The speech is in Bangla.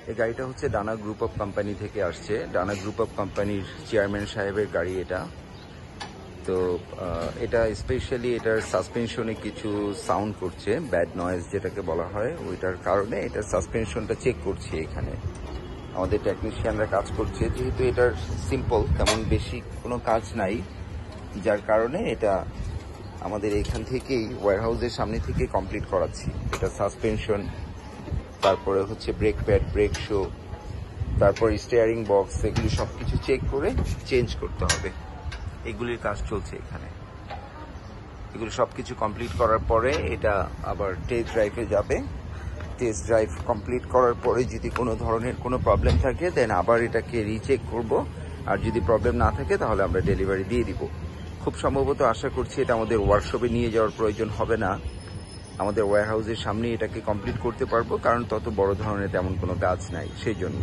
এই গাড়িটা হচ্ছে ডানা গ্রুপ অফ কোম্পানি থেকে আসছে। ডানা গ্রুপ অফ কোম্পানির চেয়ারম্যান সাহেবের গাড়ি এটা। তো এটা স্পেশালি এটার সাসপেনশনে কিছু সাউন্ড করছে, ব্যাড নয়েজ যেটাকে বলা হয়, ওইটার কারণে এটার সাসপেনশনটা চেক করছি এখানে। আমাদের টেকনিশিয়ানরা কাজ করছে, যেহেতু এটার সিম্পল, তেমন বেশি কোনো কাজ নাই, যার কারণে এটা আমাদের এখান থেকেই ওয়্যারহাউসের সামনে থেকে কমপ্লিট করাচ্ছি। এটা সাসপেনশন, তারপরে হচ্ছে ব্রেক প্যাড, ব্রেক শো, তারপর স্টিয়ারিং বক্স, এগুলি সব কিছু চেক করে চেঞ্জ করতে হবে। এগুলির কাজ চলছে এখানে। এগুলো সব কিছু কমপ্লিট করার পরে এটা আবার টেস্ট ড্রাইভে যাবে। টেস্ট ড্রাইভ কমপ্লিট করার পরে যদি কোনো ধরনের কোনো প্রবলেম থাকে দেন আবার এটাকে রিচেক করব। আর যদি প্রবলেম না থাকে তাহলে আমরা ডেলিভারি দিয়ে দিব। খুব সম্ভবত আশা করছি এটা আমাদের ওয়ার্কশপে নিয়ে যাওয়ার প্রয়োজন হবে না, আমাদের ওয়্যারহাউসের সামনে এটাকে কমপ্লিট করতে পারবো, কারণ তত বড় ধরনের তেমন কোনো কাজ নাই সেই জন্য।